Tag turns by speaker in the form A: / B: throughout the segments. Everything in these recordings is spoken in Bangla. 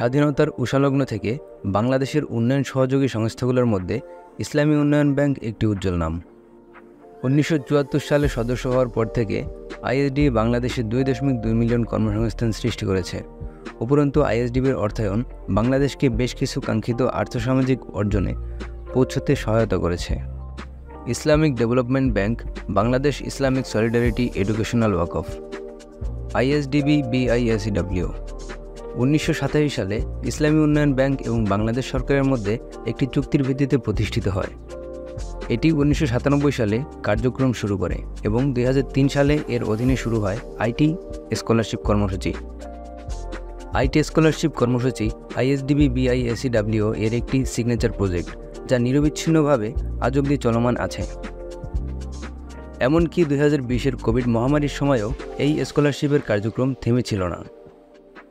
A: স্বাধীনতার উষালগ্ন থেকে বাংলাদেশের উন্নয়ন সহযোগী সংস্থাগুলোর মধ্যে ইসলামী উন্নয়ন ব্যাংক একটি উজ্জ্বল নাম। 1974 সালে সদস্য হওয়ার পর থেকে আইএসডি বাংলাদেশে 2.2 মিলিয়ন কর্মসংস্থান সৃষ্টি করেছে। উপরন্তু আইএসডিবির অর্থায়ন বাংলাদেশকে বেশ কিছু কাঙ্ক্ষিত আর্থসামাজিক অর্জনে পৌঁছতে সহায়তা করেছে। Islamic Development Bank, Bangladesh Islamic Solidarity Educational Waqf, ISDB BISEW. 1987 সালে ইসলামী উন্নয়ন ব্যাংক এবং বাংলাদেশ সরকারের মধ্যে একটি চুক্তির ভিত্তিতে প্রতিষ্ঠিত হয়। এটি 1997 সালে কার্যক্রম শুরু করে এবং 2003 সালে এর অধীনে শুরু হয় আইটি স্কলারশিপ কর্মসূচি। আইটি স্কলারশিপ কর্মসূচি আইএসডিবি বিআইএসিডব্লিউ এর একটি সিগনেচার প্রজেক্ট, যা নিরবিচ্ছিন্নভাবে আজ অবধি চলমান আছে। এমনকি 2020-এর কোভিড মহামারীর সময়ও এই স্কলারশিপের কার্যক্রম থেমেছিল না।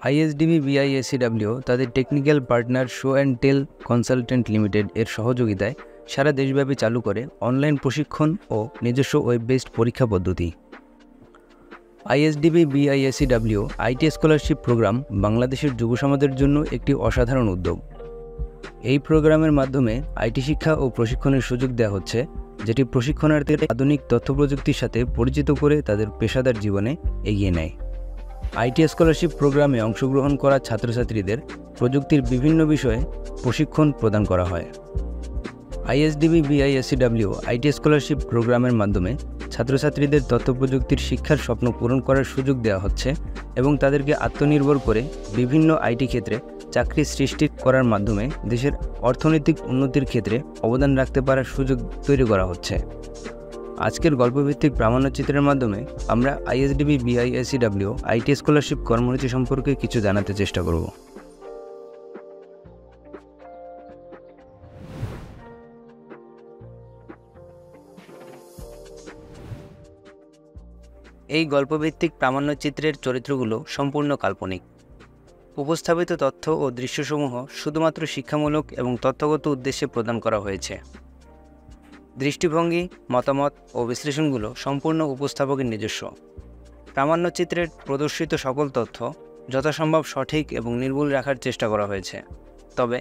A: আইএসডিবি বিআইএসিডব্লিউ তাদের technical partner show and tell consultant limited এর সহযোগিতায় সারা দেশব্যাপী চালু করে অনলাইন প্রশিক্ষণ ও নিজস্ব ওয়েব বেসড পরীক্ষা পদ্ধতি। আইএসডিবি বিআইএসিডব্লিউ আইটি স্কলারশিপ প্রোগ্রাম বাংলাদেশের যুব সমাজের জন্য একটি অসাধারণ উদ্যোগ। এই প্রোগ্রামের মাধ্যমে আইটি শিক্ষা ও প্রশিক্ষণের সুযোগ দেওয়া হচ্ছে, যেটি প্রশিক্ষণার্থীদের আধুনিক তথ্য প্রযুক্তির সাথে পরিচিত করে তাদের পেশাদার জীবনে এগিয়ে নেয়। আইটি স্কলারশিপ প্রোগ্রামে অংশগ্রহণ করা ছাত্রছাত্রীদের প্রযুক্তির বিভিন্ন বিষয়ে প্রশিক্ষণ প্রদান করা হয়। আইএসডিবি বিআইএসিডব্লিউ আইটি স্কলারশিপ প্রোগ্রামের মাধ্যমে ছাত্রছাত্রীদের তথ্য প্রযুক্তির শিক্ষার স্বপ্ন পূরণ করার সুযোগ দেওয়া হচ্ছে এবং তাদেরকে আত্মনির্ভর করে বিভিন্ন আইটি ক্ষেত্রে চাকরি সৃষ্টি করার মাধ্যমে দেশের অর্থনৈতিক উন্নতির ক্ষেত্রে অবদান রাখতে পারার সুযোগ তৈরি করা হচ্ছে। আজকের গল্পভিত্তিক প্রামাণ্যচিত্রের মাধ্যমে আমরা আইএসডিবি বিআইএসিডব্লিউ আইটি স্কলারশিপ কর্মসূচি সম্পর্কে কিছু জানাতে চেষ্টা করব। এই গল্পভিত্তিক প্রামাণ্যচিত্রের চরিত্রগুলো সম্পূর্ণ কাল্পনিক। উপস্থাপিত তথ্য ও দৃশ্যসমূহ শুধুমাত্র শিক্ষামূলক এবং তথ্যগত উদ্দেশ্যে প্রদান করা হয়েছে। দৃষ্টিভঙ্গি, মতামত ও বিশ্লেষণগুলো সম্পূর্ণ উপস্থাপকের নিজস্ব। প্রামাণ্যচিত্রের প্রদর্শিত সকল তথ্য যথাসম্ভব সঠিক এবং নির্ভুল রাখার চেষ্টা করা হয়েছে। তবে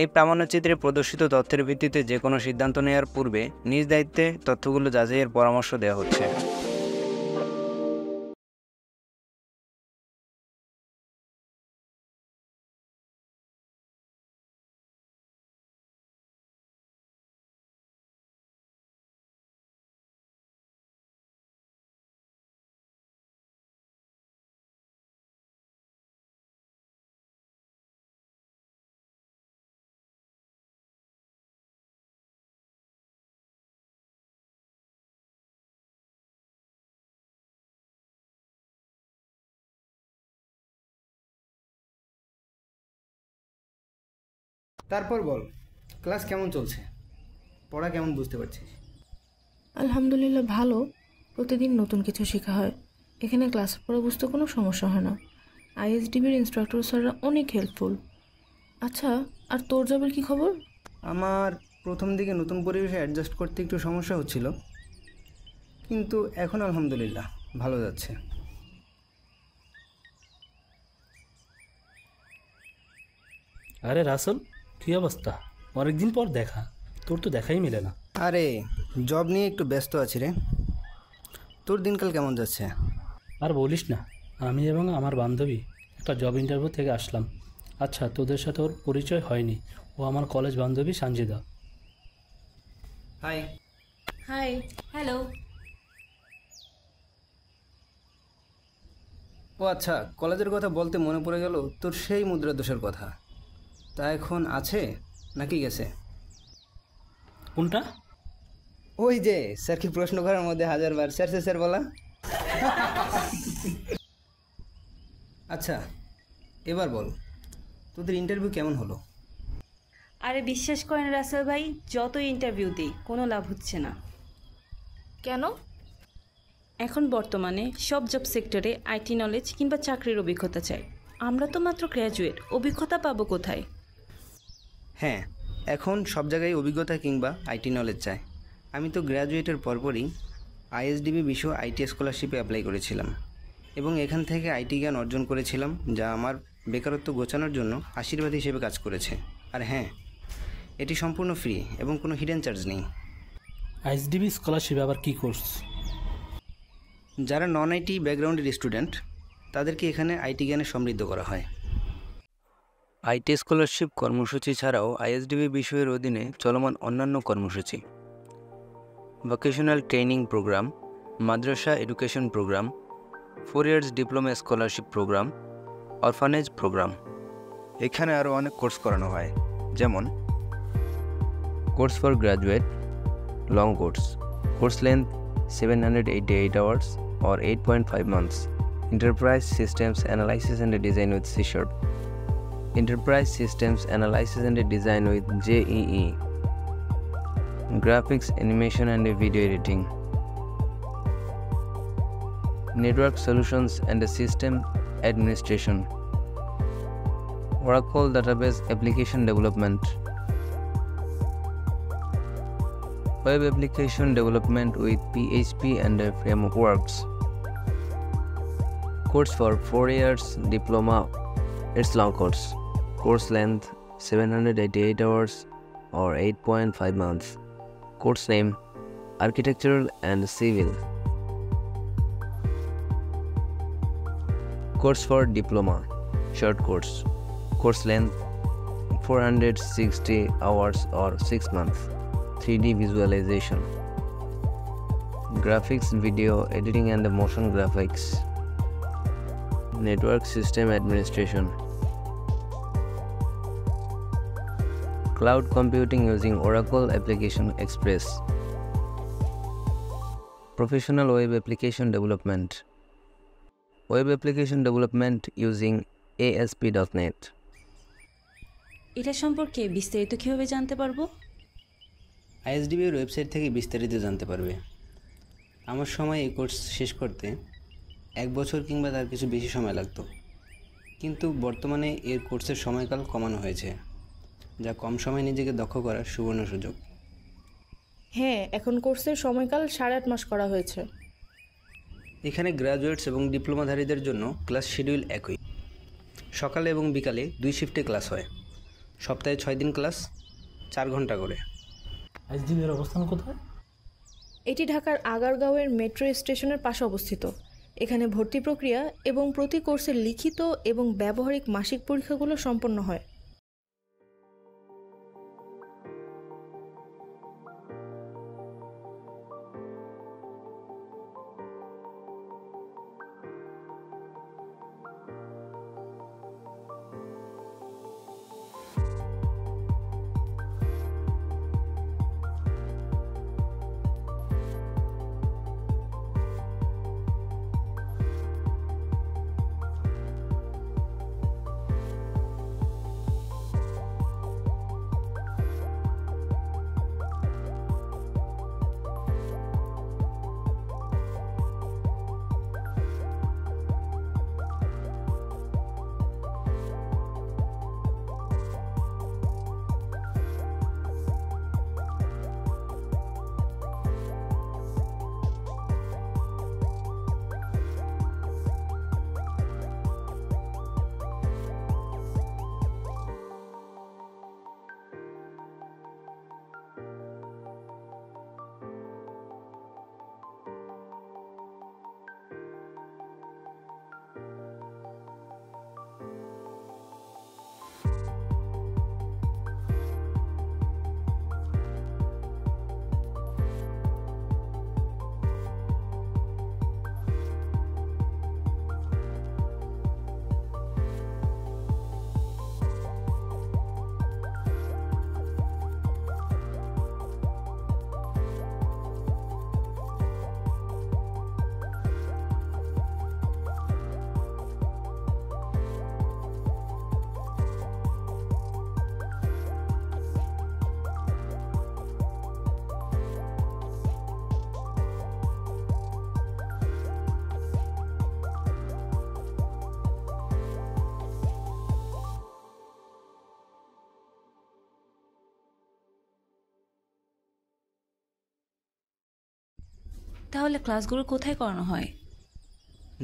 A: এই প্রামাণ্যচিত্রে প্রদর্শিত তথ্যের ভিত্তিতে যে কোনো সিদ্ধান্ত নেওয়ার পূর্বে নিজ দায়িত্বে তথ্যগুলো যাচাইয়ের পরামর্শ দেওয়া হচ্ছে।
B: তারপর বল, ক্লাস কেমন চলছে? পড়া কেমন বুঝতে পারছিস?
C: আলহামদুলিল্লাহ ভালো। প্রতিদিন নতুন কিছু শেখা হয়। এখানে ক্লাস পড়া বুঝতে কোনো সমস্যা হয় না। আইএসডিবির ইনস্ট্রাক্টর স্যাররা অনেক হেল্পফুল। আচ্ছা, আর তোর জবের কী খবর?
B: আমার প্রথম দিকে নতুন পরিবেশে অ্যাডজাস্ট করতে একটু সমস্যা হচ্ছিল, কিন্তু এখন আলহামদুলিল্লাহ ভালো যাচ্ছে।
D: আরে রাসেল, কী অবস্থা? অনেকদিন পর দেখা, তোর তো দেখাই মেলে না।
B: আরে জব নিয়ে একটু ব্যস্ত আছি রে। তোর দিনকাল কেমন যাচ্ছে?
D: আর বলিস না, আমি এবং আমার বান্ধবী একটা জব ইন্টারভিউ থেকে আসলাম। আচ্ছা, তোদের সাথে ওর পরিচয় হয়নি। ও আমার কলেজ বান্ধবী সানজিদা।
B: হাই।
C: হাই। হ্যালো।
B: ও আচ্ছা, কলেজের কথা বলতে মনে পড়ে গেল তোর সেই মুদ্রা দোষের কথা। তা এখন আছে নাকি গেছে?
D: কোনটা?
B: ওই যে স্যারকে প্রশ্ন করার মধ্যে হাজারবার স্যার স্যার স্যার বলা। আচ্ছা, এবার বল, তোদের ইন্টারভিউ কেমন হলো?
E: আরে বিশ্বাস করেন রাসেল ভাই, যত ইন্টারভিউ দিই কোনো লাভ হচ্ছে না।
C: কেন?
E: এখন বর্তমানে সব জব সেক্টরে আইটি নলেজ কিংবা চাকরির অভিজ্ঞতা চাই। আমরা তো মাত্র গ্র্যাজুয়েট, অভিজ্ঞতা পাবো কোথায়?
B: হ্যাঁ, এখন সব জায়গায় অভিজ্ঞতা কিংবা আইটি নলেজ চায়। আমি তো গ্র্যাজুয়েটের পরপরই আইএসডিবি বিশ্ব আইটি স্কলারশিপে অ্যাপ্লাই করেছিলাম এবং এখান থেকে আইটি জ্ঞান অর্জন করেছিলাম, যা আমার বেকারত্ব ঘোচানোর জন্য আশীর্বাদ হিসেবে কাজ করেছে। আর হ্যাঁ, এটি সম্পূর্ণ ফ্রি এবং কোনো হিডেন চার্জ নেই।
D: আইএসডিবি স্কলারশিপ আবার কী কোর্স?
B: যারা নন আইটি ব্যাকগ্রাউন্ডের স্টুডেন্ট তাদেরকে এখানে আইটি জ্ঞানে সমৃদ্ধ করা হয়।
A: আইটি স্কলারশিপ কর্মসূচি ছাড়াও আইএসডিবি বিষয়ের অধীনে চলমান অন্যান্য কর্মসূচি: vocational training program, madrasa education program, 4 years diploma scholarship program, orphanage program. এখানে আরও অনেক কোর্স করানো হয়, যেমন course for graduate, long course length 788 hours or 8.5 months, Enterprise Systems Analysis and Design with C#, Enterprise Systems Analysis and Design with JEE, Graphics, Animation and Video Editing, Network Solutions and System Administration, Oracle Database Application Development, Web Application Development with PHP and Frameworks. Course for 4 years diploma, it's long course length 788 hours or 8.5 months, course name Architectural and Civil. Course for diploma, short course length 460 hours or 6 months, 3D visualization, graphics, video editing and motion graphics, network system administration, cloud computing using Oracle Application Express, professional web application development using ASP.NET.
E: এটা সম্পর্কে বিস্তারিত কীভাবে জানতে পারবো?
B: আইএসডিবির ওয়েবসাইট থেকে বিস্তারিত জানতে পারবে। আমার সময় এই কোর্স শেষ করতে 1 বছর কিংবা তার কিছু বেশি সময় লাগতো, কিন্তু বর্তমানে এর কোর্সের সময়কাল কমানো হয়েছে, যা কম সময়ে নিজেকে দক্ষ করার সুবর্ণ সুযোগ।
C: হ্যাঁ, এখন কোর্সের সময়কাল 8.5 মাস করা হয়েছে।
B: এখানে গ্র্যাজুয়েটস এবং ডিপ্লোমাধারীদের জন্য ক্লাস শিডিউল একই। সকালে এবং বিকালে 2 শিফটে ক্লাস হয়, সপ্তাহে 6 দিন ক্লাস, 4 ঘন্টা করে।
D: আইএসডিবির অবস্থান কোথায়?
C: এটি ঢাকার আগারগাঁওয়ের মেট্রো স্টেশনের পাশে অবস্থিত। এখানে ভর্তি প্রক্রিয়া এবং প্রতি কোর্সের লিখিত এবং ব্যবহারিক মাসিক পরীক্ষাগুলো সম্পন্ন হয়।
E: তাহলে ক্লাসগুলো কোথায় করানো হয়?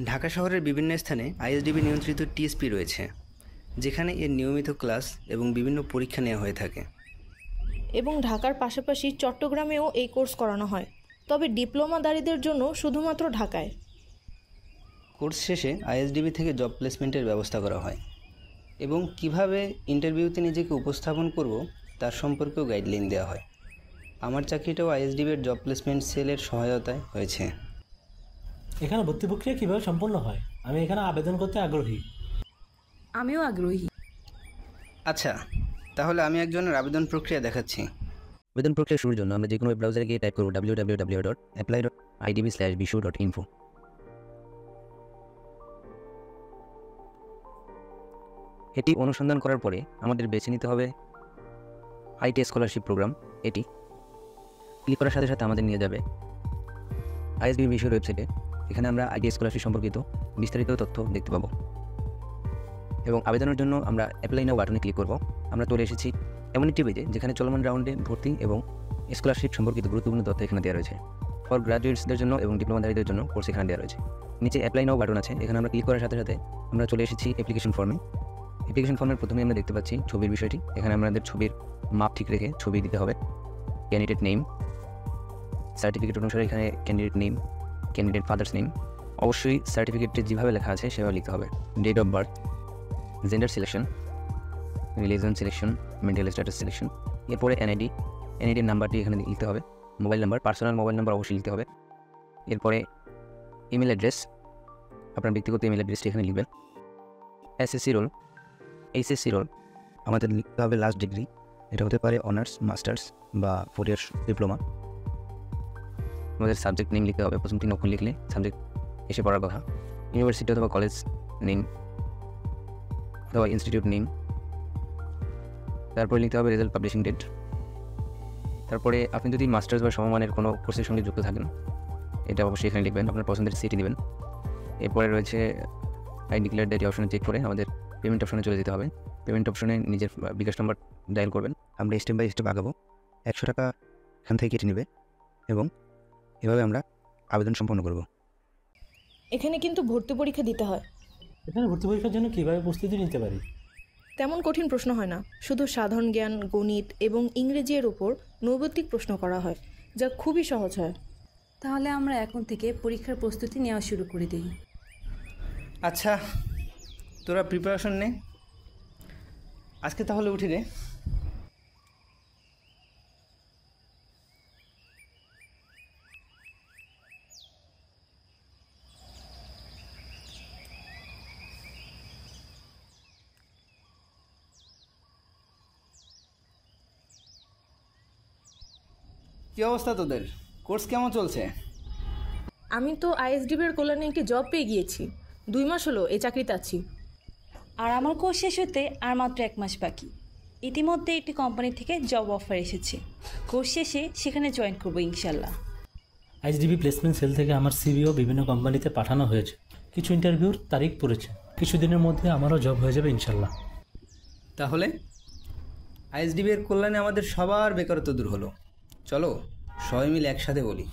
B: ঢাকা শহরের বিভিন্ন স্থানে আইএসডিবি নিয়ন্ত্রিত টিএসপি রয়েছে, যেখানে এর নিয়মিত ক্লাস এবং বিভিন্ন পরীক্ষা নেওয়া হয়ে থাকে।
C: এবং ঢাকার পাশাপাশি চট্টগ্রামেও এই কোর্স করানো হয়, তবে ডিপ্লোমাধারীদের জন্য শুধুমাত্র ঢাকায়।
B: কোর্স শেষে আইএসডিবি থেকে জব প্লেসমেন্টের ব্যবস্থা করা হয় এবং কিভাবে ইন্টারভিউতে নিজেকে উপস্থাপন করব তার সম্পর্কেও গাইডলাইন দেওয়া হয়। আমার চাকরিটাও আইএসডিবির জব প্লেসমেন্ট সেলের সহায়তায় হয়েছে।
F: এখানে ভর্তি প্রক্রিয়া কীভাবে সম্পন্ন হয়? আমি এখানে আবেদন করতে আগ্রহী।
E: আমিও আগ্রহী।
B: আচ্ছা, তাহলে আমি একজনের আবেদন প্রক্রিয়া দেখাচ্ছি।
A: আবেদন প্রক্রিয়া শুরুর জন্য আমরা যে কোনো ব্রাউজারে গিয়ে টাইপ করব www.apply.idb/bishu.info। এটি অনুসন্ধান করার পরে আমাদের বেছে নিতে হবে আইটি স্কলারশিপ প্রোগ্রাম। এটি ক্লিক করার সাথে সাথে আমাদের নিয়ে যাবে আইএসডি বিশুর ওয়েবসাইটে। এখানে আমরা আইটি স্কলারশিপ সম্পর্কিত বিস্তারিত তথ্য দেখতে পাবো এবং আবেদনের জন্য আমরা অ্যাপ্লাই নাও বাটনে ক্লিক করব। আমরা চলে এসেছি এমন একটি পেজে যেখানে চলমান রাউন্ডে ভর্তি এবং স্কলারশিপ সম্পর্কিত গুরুত্বপূর্ণ তথ্য এখানে দেওয়া রয়েছে। ফর গ্রাজুয়েটসদের জন্য এবং ডিপ্লোমাধারীদের জন্য কোর্স এখানে দেওয়া রয়েছে। নিচে অ্যাপ্লাই নাও বাটন আছে, এখানে আমরা ক্লিক করার সাথে সাথে আমরা চলে এসেছি অ্যাপ্লিকেশন ফর্মে। অ্যাপ্লিকেশন ফর্মের প্রথমে আমরা দেখতে পাচ্ছি ছবির বিষয়টি। এখানে আমাদের ছবির মাপ ঠিক রেখে ছবি দিতে হবে। ক্যান্ডিডেট নেম, সার্টিফিকেট অনুসারে এখানে candidate name, candidate father's name, অবশ্যই সার্টিফিকেটে যেভাবে লেখা আছে সেভাবে লিখতে হবে। Date of birth, gender selection, religion selection, mental status selection, এরপরে এনআইডির নাম্বারটি এখানে লিখতে হবে। Mobile number, personal mobile number অবশ্যই লিখতে হবে। এরপরে ইমেল অ্যাড্রেস, আপনার ব্যক্তিগত ইমেল অ্যাড্রেসটি এখানে লিখবেন। এসএসসি রোল, এইচএসসি রোল, আমাদের লিখতে হবে লাস্ট ডিগ্রি, এটা হতে পারে অনার্স, মাস্টার্স বা 4 ইয়ার্স ডিপ্লোমা। আমাদের সাবজেক্ট নেম লিখতে হবে, প্রথম 3 অক্ষর লিখলে সাবজেক্ট এসে পড়ার কথা। ইউনিভার্সিটি অথবা কলেজ নেম অথবা ইনস্টিটিউট নেম, তারপরে লিখতে হবে রেজাল্ট পাবলিশিং ডেট। তারপরে আপনি যদি মাস্টার্স বা সমমানের কোনো কোর্সের সঙ্গে যুক্ত থাকেন এটা অবশ্যই এখানে লিখবেন, আপনার পছন্দের সিটি দেবেন। এরপরে রয়েছে আই ডিক্লেয়ার ডেট অপশনে চেক করে আমাদের পেমেন্ট অপশনে চলে যেতে হবে। পেমেন্ট অপশনে নিজের বিকাশ নাম্বার ডায়াল করবেন। আমরা স্টেপ বাই স্টেপ আগাবো। 100 টাকা এখান থেকে কেটে নেবে এবং এভাবে আমরা আবেদন সম্পন্ন করব।
C: এখানে কিন্তু ভর্তি পরীক্ষা দিতে হয়।
F: এখানে ভর্তি পরীক্ষার জন্য কীভাবে প্রস্তুতি নিতে পারি?
C: তেমন কঠিন প্রশ্ন হয় না, শুধু সাধারণ জ্ঞান, গণিত এবং ইংরেজির ওপর নৈর্ব্যক্তিক প্রশ্ন করা হয়, যা খুবই সহজ হয়।
E: তাহলে আমরা এখন থেকে পরীক্ষার প্রস্তুতি নেওয়া শুরু করে দিই।
B: আচ্ছা, তোরা প্রিপারেশন নে। আজকে তাহলে উঠি রে। কী অবস্থা তোদের? কোর্স কেমন চলছে?
C: আমি তো আইএসডিবির কল্যাণে একটি জব পেয়ে গিয়েছি। 2 মাস হলো এই চাকরিতে আছি।
E: আর আমার কোর্স শেষ হতে আর মাত্র 1 মাস বাকি। ইতিমধ্যে একটি কোম্পানি থেকে জব অফার এসেছে। কোর্স শেষে সেখানে জয়েন করবো ইনশাল্লাহ।
F: আইএসডিবি প্লেসমেন্ট সেল থেকে আমার সিভিও বিভিন্ন কোম্পানিতে পাঠানো হয়েছে। কিছু ইন্টারভিউর তারিখ পড়েছে। কিছুদিনের মধ্যে আমারও জব হয়ে যাবে ইনশাল্লাহ।
B: তাহলে আইএসডিবির কল্যাণে আমাদের সবার বেকারত্ব দূর হলো। চলো সবাই মিলে একসাথে বলি,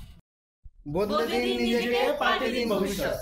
B: বদলে দিন নিজেকে, পাল্টে দিন ভবিষ্যৎ।